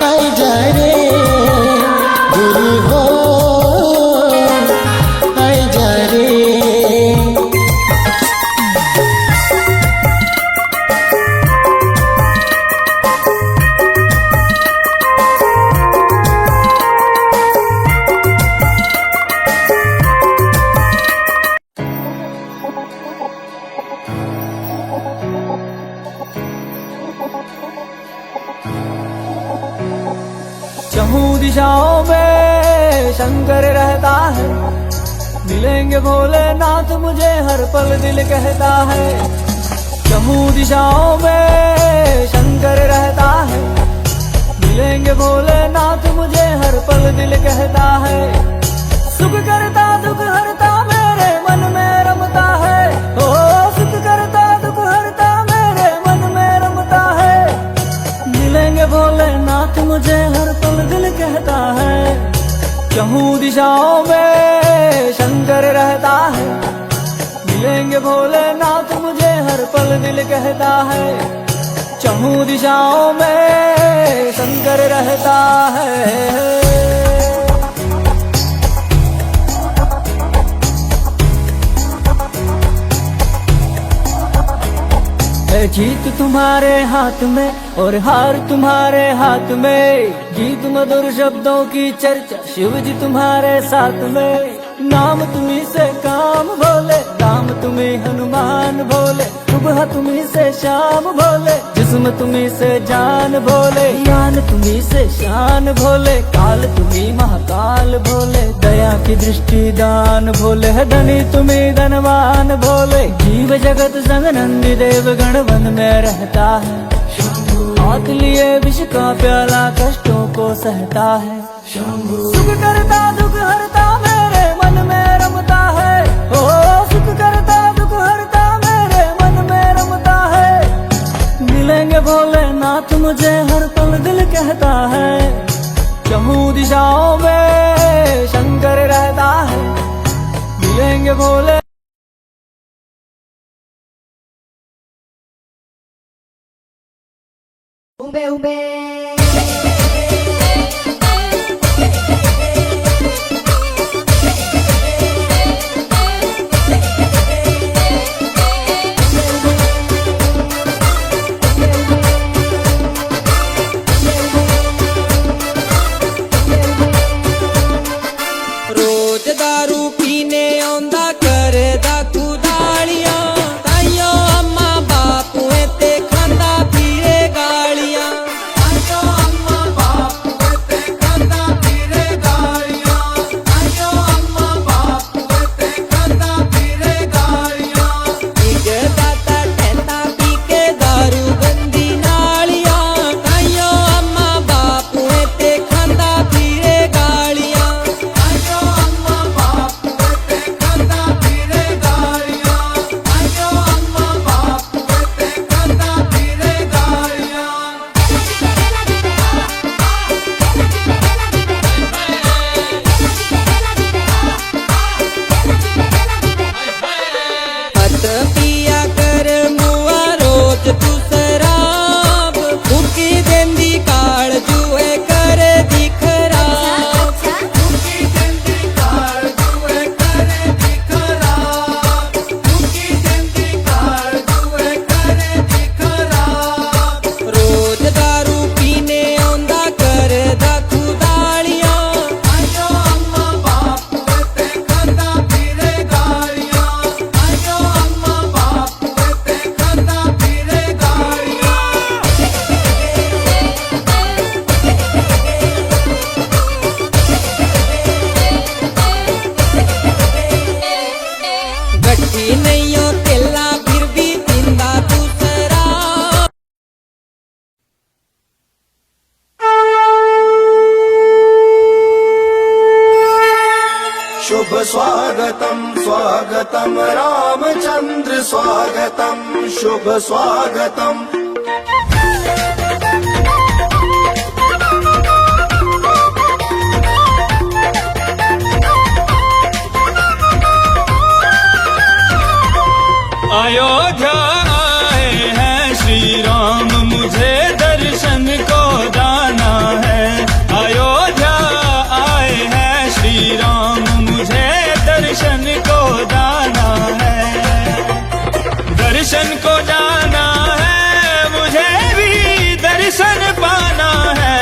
आए जा रे, गोरी हो आए जा रे। चहु दिशाओं में शंकर रहता है, मिलेंगे भोलेनाथ मुझे हर पल दिल कहता है। चहु दिशाओं में शंकर रहता है, मिलेंगे भोलेनाथ मुझे हर पल दिल कहता है। सुख करता दुख हरता मेरे मन में रमता है, ओ सुख करता दुख हरता मेरे मन में रमता है। मिलेंगे भोलेनाथ मुझे हर पल दिल कहता है। चहु दिशाओं में शंकर रहता है, मिलेंगे भोलेनाथ मुझे हर पल दिल कहता है। चहु दिशाओं में शंकर रहता है। है जीत तुम्हारे हाथ में और हार तुम्हारे हाथ में, गीत मधुर शब्दों की चर्चा शिव जी तुम्हारे साथ में। नाम तुम्ही से काम भोले, राम तुम्ही हनुमान भोले, सुबह तुम्ही से शाम भोले, जिस्म तुम्ही से जान भोले, ज्ञान तुम्ही से शान भोले, काल तुम्ही महाकाल भोले, दया की दृष्टि दान भोले, है धनी तुम्ही धनवान भोले, जीव जगत संग नंदी देव गण वन में रहता है, हाथ लिए विष का प्याला कष्टों को सहता है, सुख करता दुख हरता मेरे मन में रमता है, ओ सुख करता दुख हरता मेरे मन में रमता है, मिलेंगे भोलेनाथ मुझे हर पल दिल कहता है, चहु दिशाओं में शंकर रहता है, मिलेंगे भोले। Ube ube. रोज दारू पीने आंदा करदा कुदालियां, ताइयों अम्मा बापू ते खांदा पीरे गालियां, ताइयों अम्मा बापू ते खांदा पीरे गालियां, ताइयों अम्मा बापू ते खांदा पीरे गालियां, इक दाता कहता पी के दारू गंदी नालियां, ताइयों अम्मा बापू ते खांदा पीरे गालियां, ताइयों अम्मा बापू ते खांदा पीरे गालियां, ताइयों अम्मा बापू ते खांदा पीरे गालियां। हट पिया कर मुआ रोज तू शराब, फूकी देंदी काल जुए कर दी खराब, फूकी देंदी काल जुए कर दी खराब, फूकी देंदी काल जुए कर दी खराब, रोज दारू पीने आंदा करदा खुदालियां, ताइयों अम्मा बापू ते खांदा पीरे गालियां, ताइयों अम्मा बापू ते खांदा पीरे गालियां। गट्ठी नहीं हो तेला फिर भी पींदा तू शराब। शुभ स्वागतम स्वागतम रामचंद्र स्वागतम शुभ स्वागतम। अयोध्या आए हैं श्री राम, मुझे दर्शन को जाना है, अयोध्या आए हैं श्री राम, मुझे दर्शन को जाना है, दर्शन को जाना है, मुझे भी दर्शन पाना है,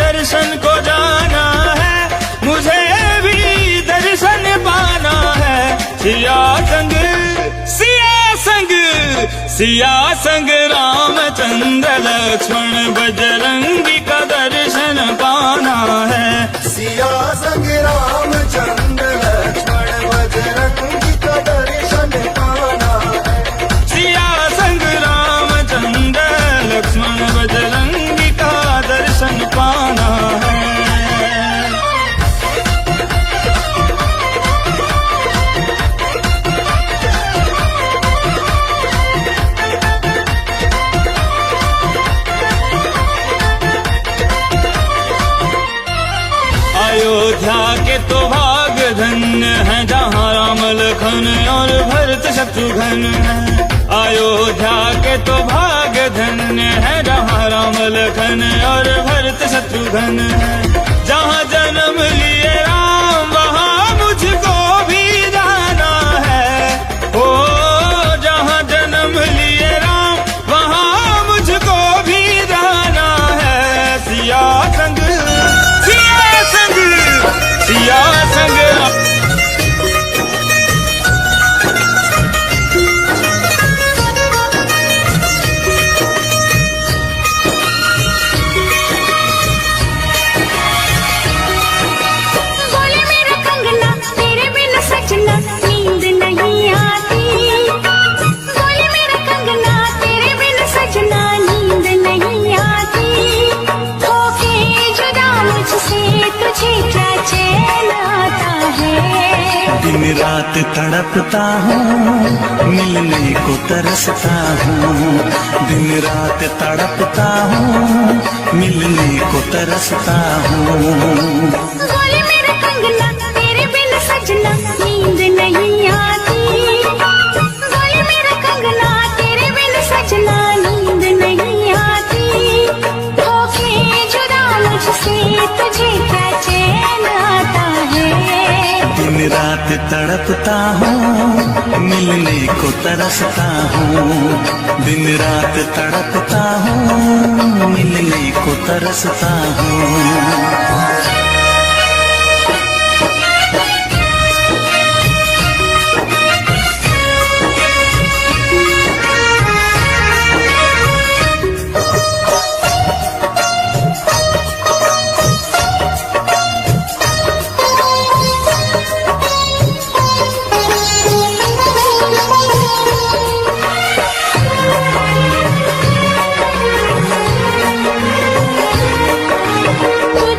दर्शन को जाना है, मुझे भी दर्शन पाना है, सिया संग सिया संग रामचंद्र लक्ष्मण बजरंगी का दर्शन पाना है, सिया संग रामचंद्र लक्ष्मण बजरंगी का दर्शन पाना है, सिया संग रामचंद्र लक्ष्मण बजरंगी का दर्शन पाना है। अयोध्या के तो भाग धन्य है जहाँ राम लखन और भरत शत्रुघ्न है, अयोध्या के तो भाग धन्य है जहाँ राम लखन और भरत शत्रुघ्न है, जहाँ जन्म लिए राम वहाँ मुझको भी जाना है, ओ जहाँ जन्म लिए राम वहाँ मुझको भी जाना है, सिया संग सिया संग रात तड़पता हूँ मिलने को तरसता हूँ, दिन रात तड़पता हूँ मिलने को तरसता हूँ। बोले मेरा कंगना तेरे बिन सजना नींद नहीं आती, बोले मेरा कंगना तेरे बिन सजना नींद नहीं आती। होके जुदा मुझसे तुझे क्या चैन आता है। दिन रात तड़पता हूँ मिलने को तरसता हूँ, दिन रात तड़पता हूँ मिलने को तरसता हूँ।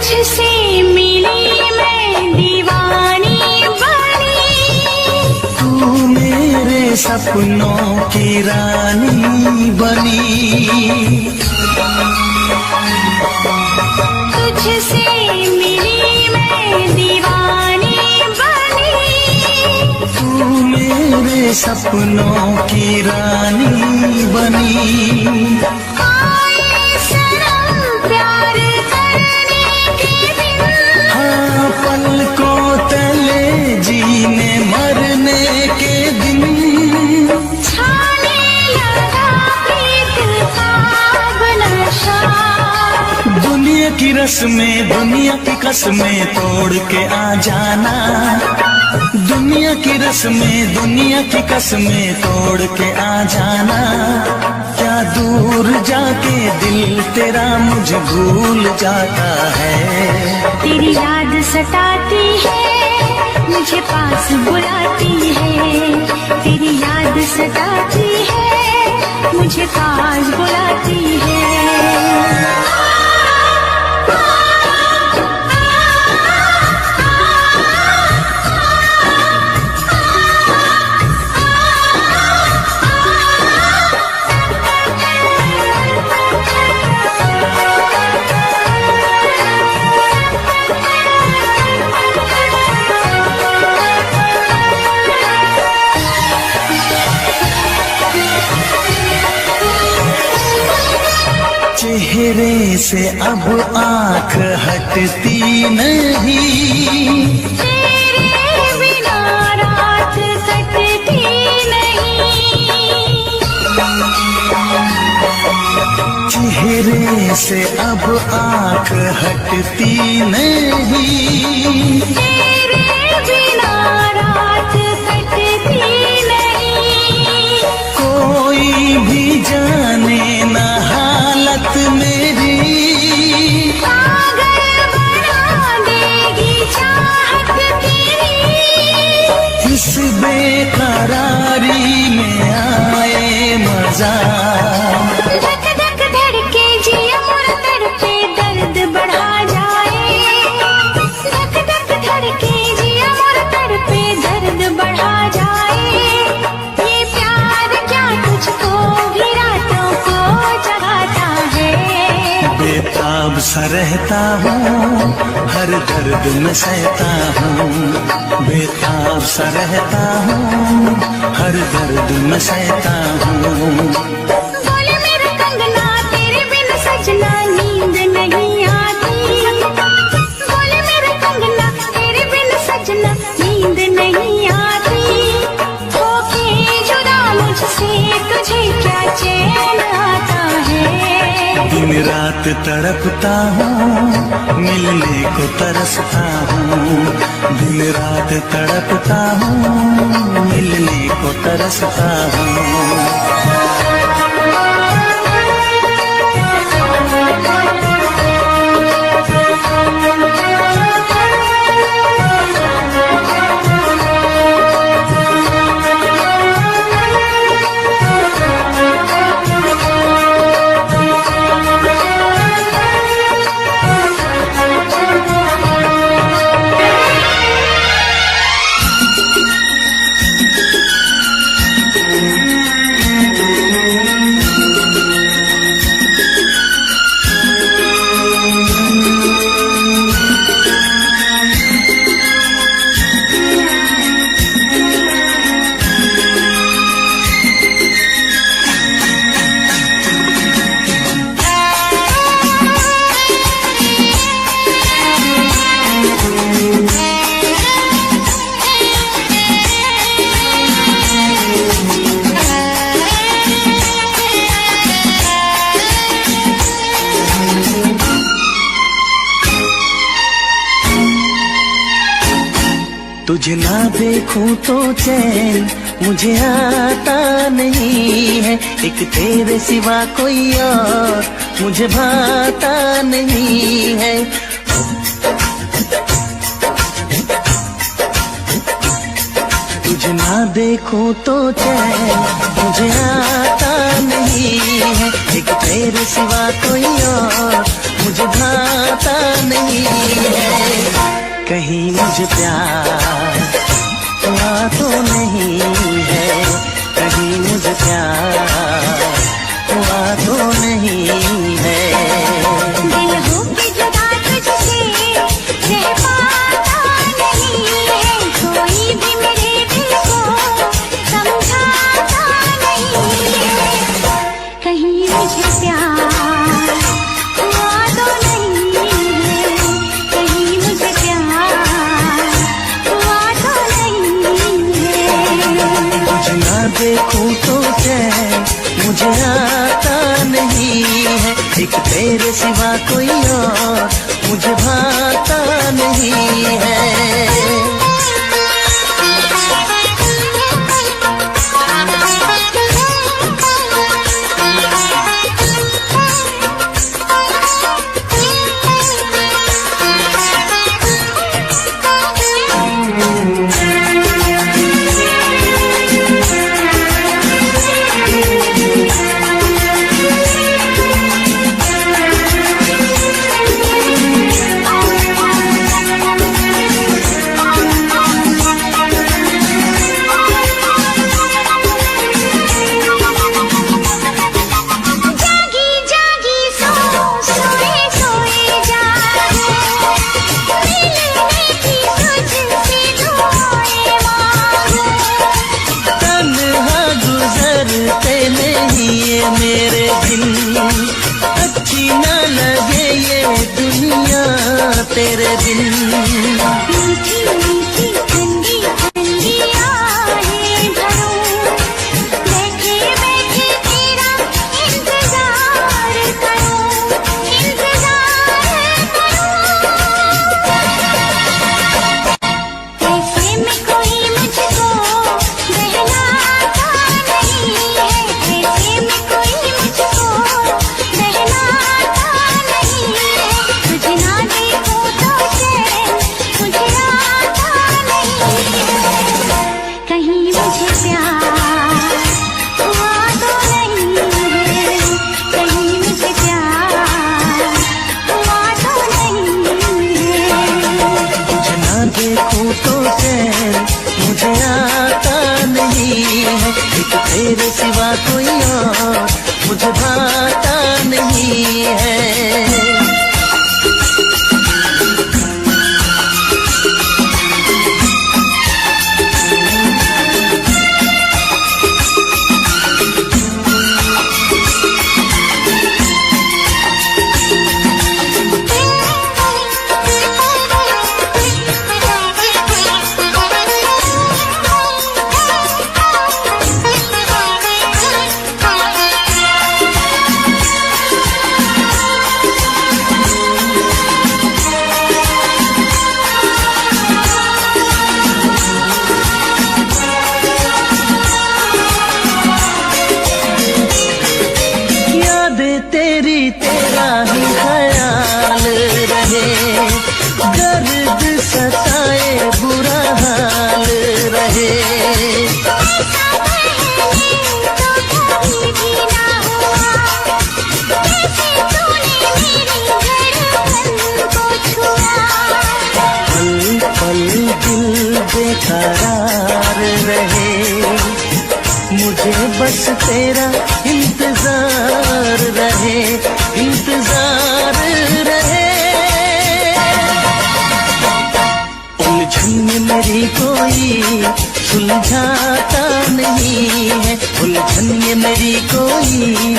तुझसे मिली मैं दीवानी बनी, तू मेरे सपनों की रानी बनी। तुझसे मिली मैं दीवानी बनी, तू मेरे सपनों की रानी बनी। आए सनम प्यार करने के दिन, हाँ पलकों तले जीने मरने के दिन, छाने लगा प्रीत का नशा। दुनिया की रस्में दुनिया की कसमें तोड़ के आ जाना, दुनिया की रस्में दुनिया की कसमें तोड़ के आ जाना। क्या दूर जाके दिल तेरा मुझे भूल जाता है। तेरी याद सताती है मुझे पास बुलाती है, तेरी याद सताती है मुझे पास बुलाती है। चेहरे से अब आंख हटती नहीं, तेरे बिना रात कटती नहीं। चेहरे से अब आंख हटती नहीं, तेरे बिना रात कटती नहीं। कोई भी जाने ना हालत मेरी, पागल बना देगी चाहत तेरी। इस बेकरारी में आए मजा। धक धक धड़के जिया मोर तड़पे दर्द बढ़ा जाए, धक धक धड़के जिया मोर तड़पे दर्द बढ़ा जाए। ये प्यार क्या तुझको भी रातों को जगाता है। बेताब सा रहता हूँ हर दर्द में सहता हूँ, बेताब सा रहता हूँ हर दर्द में सहता हूँ। बोले मेरा कंगना तेरे बिन सजना नींद नहीं आती, बोले मेरा कंगना तेरे बिन सजना नींद नहीं आती। होके जुदा मुझसे तुझे क्या चैन आता है। दिन रात तड़पता हूँ मिलने को तरसता हूँ, दिन रात तड़पता हूँ मिलने को तरसता हूँ। तुझे ना देखूं तो चैन मुझे आता नहीं है, एक तेरे सिवा कोई और मुझे भाता नहीं है। तुझे ना देखूं तो चैन मुझे आता नहीं है, एक तेरे सिवा कोई और मुझे भाता नहीं है। कहीं मुझे प्यार हुआ तो नहीं है, कहीं मुझे प्यार हुआ तो नहीं है। दिल हो के जुदा तुझसे रह पाता नहीं है, कोई भी मेरे दिल को समझाता नहीं है। कहीं मुझे प्यार हुआ तो नहीं है, कहीं मुझे प्यार हुआ तो नहीं है। तुझे ना देखूं तो चैन मुझे आता नहीं है, एक तेरे सिवा कोई और मुझे भाता नहीं है। जागी जागी सोए सोए जागे, मिलने की तुझसे दुआएं मांगो। तन्हा गुजरते नहीं ये मेरे दिन, अच्छी न लगे ये दुनिया तेरे बिन। मीठी मीठी ठंडी ठंडी आहें भरूं, बैठे बैठे तेरा इंतजार करूं, इंतजार करूं। ऐसे में कोई मुझको बहलाता नहीं है, ऐसे में कोई मुझको बहलाता नहीं है। तुझे ना देखूं तो चैन मुझे आता नहीं है, कहीं मुझे प्यार हुआ तो नहीं है, कहीं मुझे प्यार हुआ तो नहीं है। तुझे ना देखूं तो चैन मुझे आता नहीं है, एक तेरे सिवा कोई और मुझे भाता नहीं है। यादें तेरी तेरा ही ख्याल रहे, दर्द सताए बुरा हाल रहे। ऐसा पहले तो कभी भी ना हुआ, जैसे तूने मेरी धड़कन को छुआ। पल पल दिल बेकरार रहे, मुझे बस तेरा इंतजार रहे, इंतजार रहे। उलझन में मेरी कोई सुलझाता नहीं है, उलझन में मेरी कोई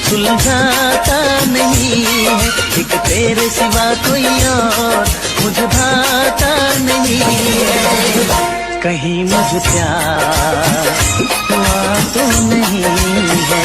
सुलझाता नहीं है, एक तेरे सिवा कोई और मुझे भाता नहीं है। कहीं मुझे प्यार हुआ तो नहीं है,